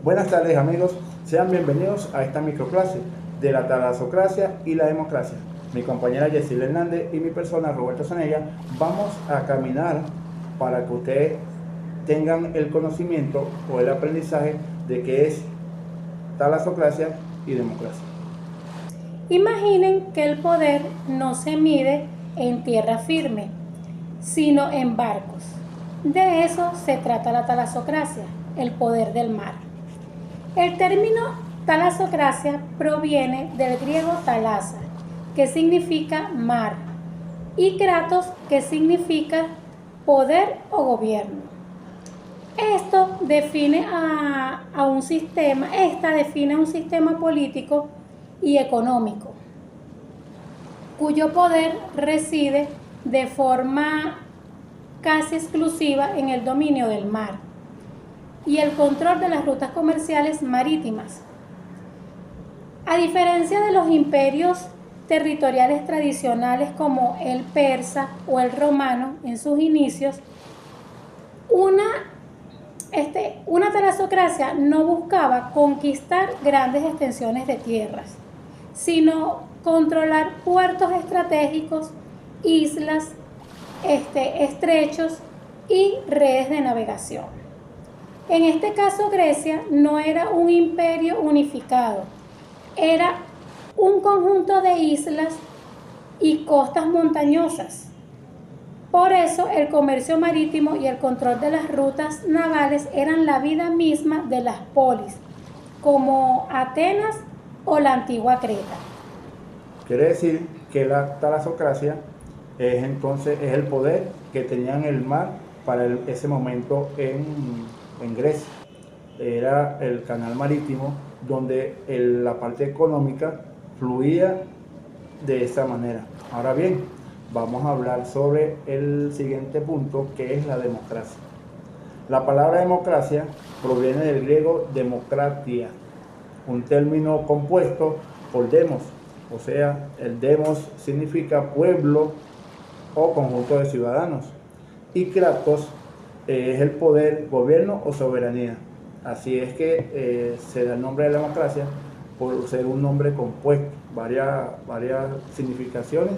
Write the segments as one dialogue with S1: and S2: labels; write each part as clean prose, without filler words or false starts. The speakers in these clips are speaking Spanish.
S1: Buenas tardes amigos, sean bienvenidos a esta microclase de la talasocracia y la democracia. Mi compañera Yesila Hernández y mi persona Roberto Zanella vamos a caminar para que ustedes tengan el conocimiento o el aprendizaje de qué es talasocracia y democracia.
S2: Imaginen que el poder no se mide en tierra firme, sino en barcos. De eso se trata la talasocracia, el poder del mar. El término talasocracia proviene del griego talasa, que significa mar, y kratos, que significa poder o gobierno. Esto define a un sistema, define un sistema político y económico, cuyo poder reside de forma casi exclusiva en el dominio del mar y el control de las rutas comerciales marítimas. A diferencia de los imperios territoriales tradicionales como el persa o el romano en sus inicios, una talasocracia no buscaba conquistar grandes extensiones de tierras, sino controlar puertos estratégicos, islas, estrechos y redes de navegación. En este caso, Grecia no era un imperio unificado, era un conjunto de islas y costas montañosas. Por eso, el comercio marítimo y el control de las rutas navales eran la vida misma de las polis, como Atenas o la antigua Creta.
S1: Quiere decir que la talasocracia es el poder que tenían el mar para ese momento en Grecia. Era el canal marítimo donde la parte económica fluía de esa manera. Ahora bien, vamos a hablar sobre el siguiente punto, que es la democracia. La palabra democracia proviene del griego demokratia, un término compuesto por demos, o sea, el demos significa pueblo o conjunto de ciudadanos, y kratos es el poder, gobierno o soberanía. Así es que se da el nombre de democracia por ser un nombre compuesto. Varias significaciones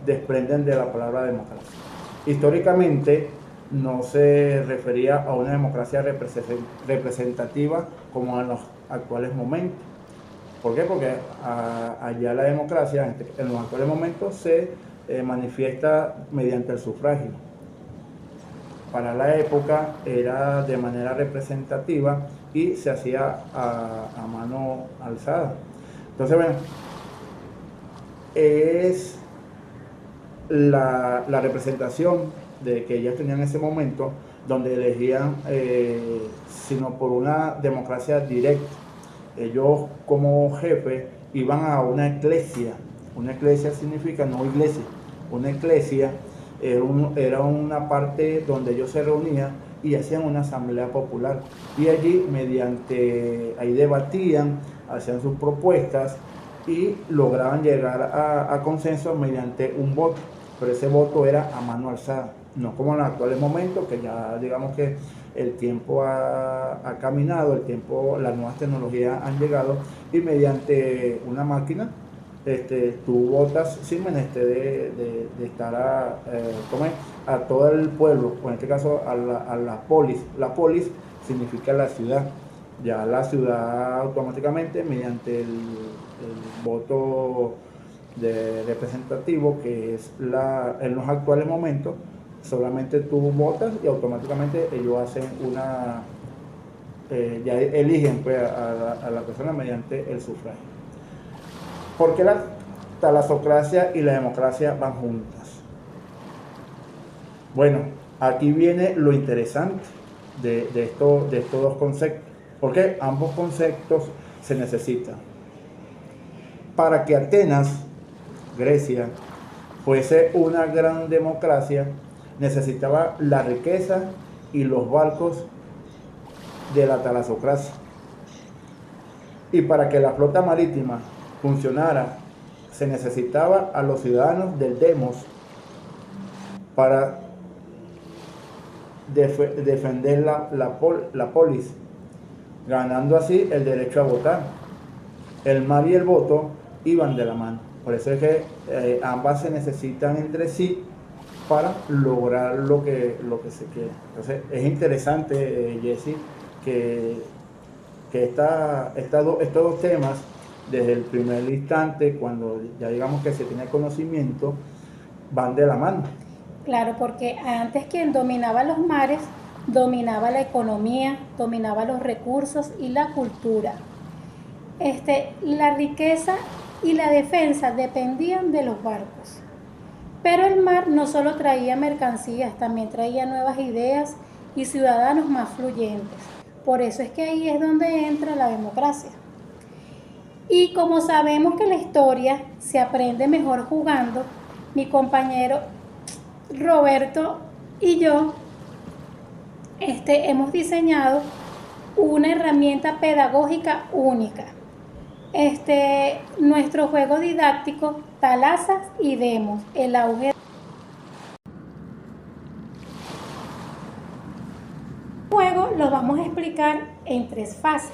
S1: desprenden de la palabra democracia. Históricamente no se refería a una democracia representativa como en los actuales momentos. ¿Por qué? Porque allá la democracia en los actuales momentos se manifiesta mediante el sufragio. Para la época era de manera representativa y se hacía a mano alzada. Entonces, bueno, es la representación de que ellas tenían en ese momento, donde elegían, sino por una democracia directa. Ellos como jefe iban a una iglesia. Una iglesia significa no iglesia. Una iglesia era una parte donde ellos se reunían y hacían una asamblea popular. Y allí, ahí debatían, hacían sus propuestas y lograban llegar a consenso mediante un voto. Pero ese voto era a mano alzada, no como en los actuales momentos, que ya digamos que el tiempo ha caminado, las nuevas tecnologías han llegado y mediante una máquina tú votas sin menester de estar a todo el pueblo, o en este caso a la polis. La polis significa la ciudad. Ya la ciudad automáticamente mediante el voto representativo, que es en los actuales momentos, solamente tú votas y automáticamente ellos hacen ya eligen pues, a la persona mediante el sufragio. ¿Por qué la talasocracia y la democracia van juntas? Bueno, aquí viene lo interesante de estos dos conceptos, porque ambos conceptos se necesitan. Para que Atenas, Grecia, fuese una gran democracia, necesitaba la riqueza y los barcos de la talasocracia. Y para que la flota marítima funcionara, se necesitaba a los ciudadanos del demos para defender la polis. ganando así el derecho a votar. El mar y el voto iban de la mano. Por eso es que ambas se necesitan entre sí para lograr lo que se quiere. Entonces es interesante, Jesse, que estos dos temas, desde el primer instante, cuando ya digamos que se tiene conocimiento, van de la mano.
S2: Claro, porque antes quien dominaba los mares, dominaba la economía, dominaba los recursos y la cultura. La riqueza y la defensa dependían de los barcos. Pero el mar no solo traía mercancías, también traía nuevas ideas y ciudadanos más fluyentes. Por eso es que ahí es donde entra la democracia. Y como sabemos que la historia se aprende mejor jugando, mi compañero Roberto y yo hemos diseñado una herramienta pedagógica única. Nuestro juego didáctico, Talazas y Demos, el auge. El juego lo vamos a explicar en 3 fases.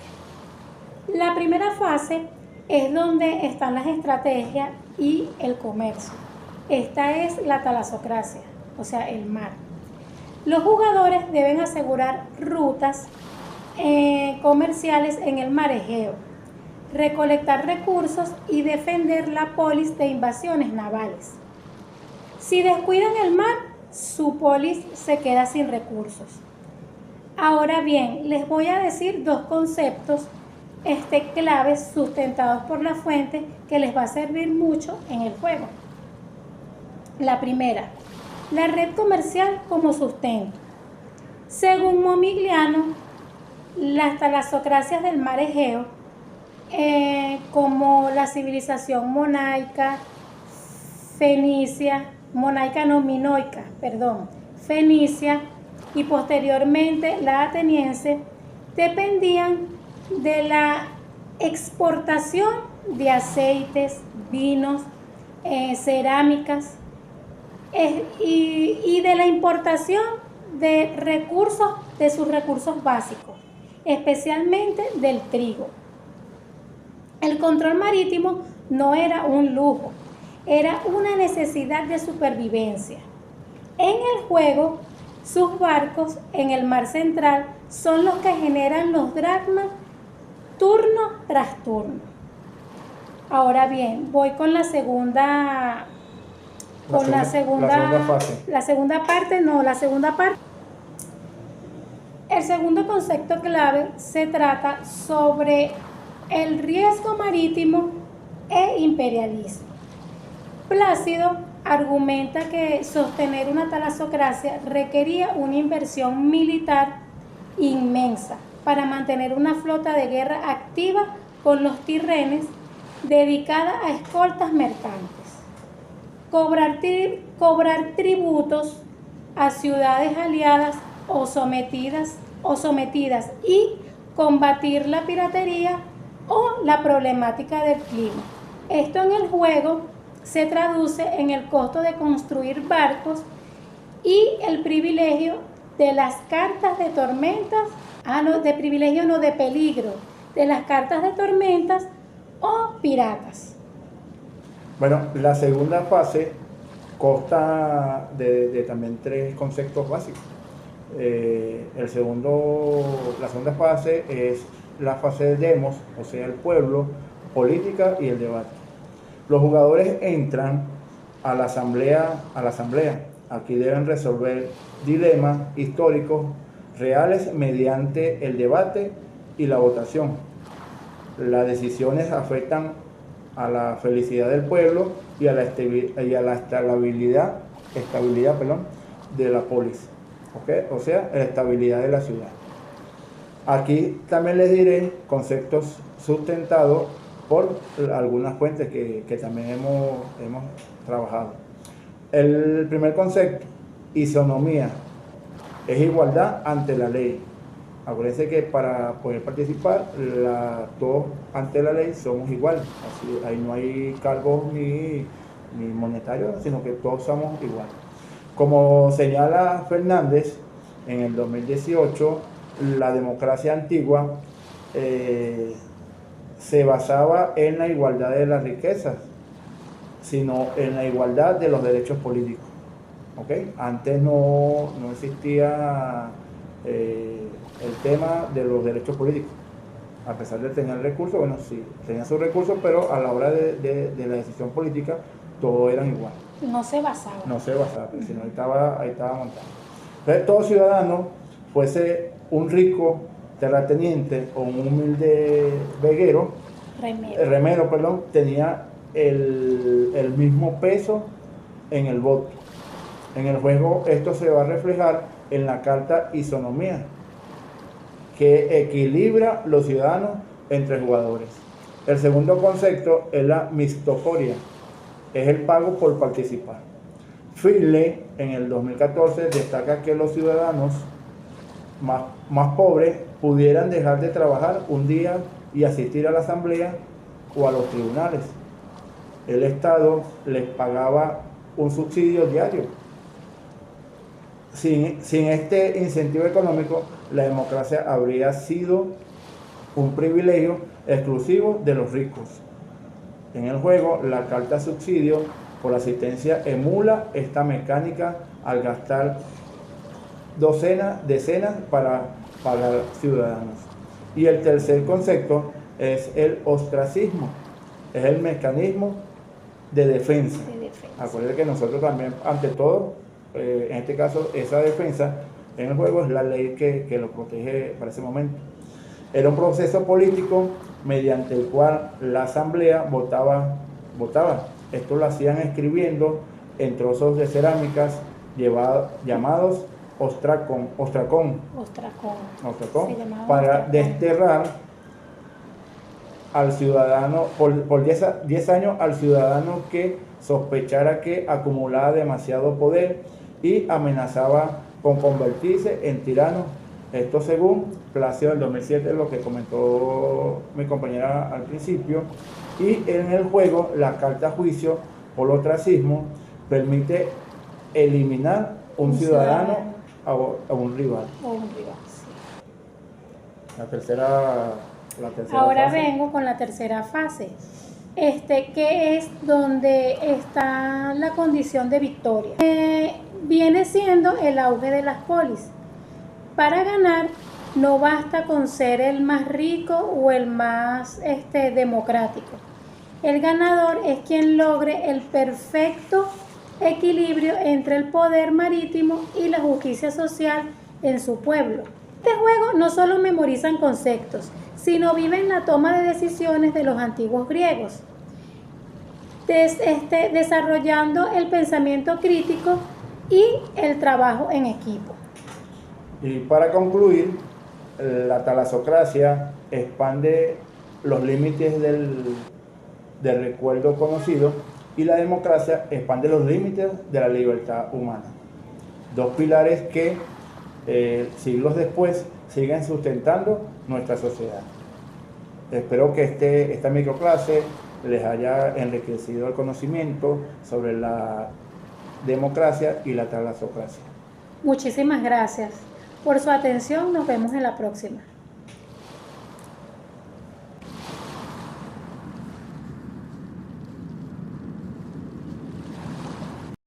S2: La primera fase es donde están las estrategias y el comercio. Esta es la talasocracia, o sea, el mar. Los jugadores deben asegurar rutas comerciales en el mar Egeo, recolectar recursos y defender la polis de invasiones navales. Si descuidan el mar, su polis se queda sin recursos. Ahora bien, les voy a decir 2 conceptos claves sustentados por la fuente que les va a servir mucho en el juego. La primera, la red comercial como sustento. Según Momigliano, las talasocracias del mar Egeo, como la civilización minoica, fenicia y posteriormente la ateniense, dependían de la exportación de aceites, vinos, cerámicas y de la importación de recursos, de sus recursos básicos, especialmente del trigo. El control marítimo no era un lujo, era una necesidad de supervivencia. En el juego, sus barcos en el mar central son los que generan los dracmas turno tras turno. Ahora bien, voy con la segunda parte. El segundo concepto clave se trata sobre el riesgo marítimo e imperialismo. Plácido argumenta que sostener una talasocracia requería una inversión militar inmensa para mantener una flota de guerra activa con los tirrenes dedicada a escoltas mercantes, cobrar tributos a ciudades aliadas o sometidas y combatir la piratería o la problemática del clima. Esto en el juego se traduce en el costo de construir barcos y el privilegio de las cartas de tormentas, de peligro, de las cartas de tormentas o piratas.
S1: Bueno, la segunda fase consta de también 3 conceptos básicos. La segunda fase es la fase de demos, o sea, el pueblo, política y el debate. Los jugadores entran a la asamblea. Aquí deben resolver dilemas históricos reales mediante el debate y la votación. Las decisiones afectan a la felicidad del pueblo y a la estabilidad de la polis, ¿okay? O sea, la estabilidad de la ciudad. Aquí también les diré conceptos sustentados por algunas fuentes que también hemos trabajado. El primer concepto, isonomía, es igualdad ante la ley. Acuérdense que para poder participar, todos ante la ley somos iguales. Así, ahí no hay cargos ni monetarios, sino que todos somos iguales. Como señala Fernández, en el 2018, la democracia antigua se basaba en la igualdad de las riquezas, sino en la igualdad de los derechos políticos. ¿Okay? Antes no existía el tema de los derechos políticos. A pesar de tener recursos, bueno, sí, tenían sus recursos, pero a la hora de la decisión política, todos eran iguales.
S2: No se basaba.
S1: No se basaba, sino ahí estaba montado. Entonces, todo ciudadano, fuese un rico terrateniente o un humilde remero, tenía el mismo peso en el voto. En el juego esto se va a reflejar en la carta isonomía, que equilibra los ciudadanos entre jugadores. El segundo concepto es la mixtocoria, es el pago por participar. Finley en el 2014 destaca que los ciudadanos más pobres pudieran dejar de trabajar un día y asistir a la asamblea o a los tribunales. El Estado les pagaba un subsidio diario. Sin este incentivo económico, la democracia habría sido un privilegio exclusivo de los ricos. En el juego, la carta subsidio por asistencia emula esta mecánica al gastar decenas para pagar ciudadanos. Y el tercer concepto es el ostracismo, es el mecanismo de defensa. Acuérdense que nosotros también, ante todo, en este caso, esa defensa en el juego es la ley que lo protege para ese momento. Era un proceso político mediante el cual la asamblea votaba. Esto lo hacían escribiendo en trozos de cerámicas llamados ostracón, para desterrar al ciudadano, por 10 años, al ciudadano que sospechara que acumulaba demasiado poder y amenazaba con convertirse en tirano. Esto según Palacio del 2007, lo que comentó mi compañera al principio. Y en el juego, la carta juicio por ostracismo permite eliminar un ciudadano a un rival.
S2: Sí.
S1: La tercera
S2: Ahora
S1: fase.
S2: vengo con la tercera fase, que es donde está la condición de victoria. Viene siendo el auge de las polis. Para ganar no basta con ser el más rico o el más democrático. El ganador es quien logre el perfecto equilibrio entre el poder marítimo y la justicia social en su pueblo. Este juego no solo memorizan conceptos, sino viven la toma de decisiones de los antiguos griegos, desarrollando el pensamiento crítico y el trabajo en equipo.
S1: Y para concluir, la talasocracia expande los límites del recuerdo conocido y la democracia expande los límites de la libertad humana. Dos pilares que siglos después siguen sustentando nuestra sociedad. Espero que esta microclase les haya enriquecido el conocimiento sobre la democracia y la talasocracia.
S2: Muchísimas gracias por su atención. Nos vemos en la próxima.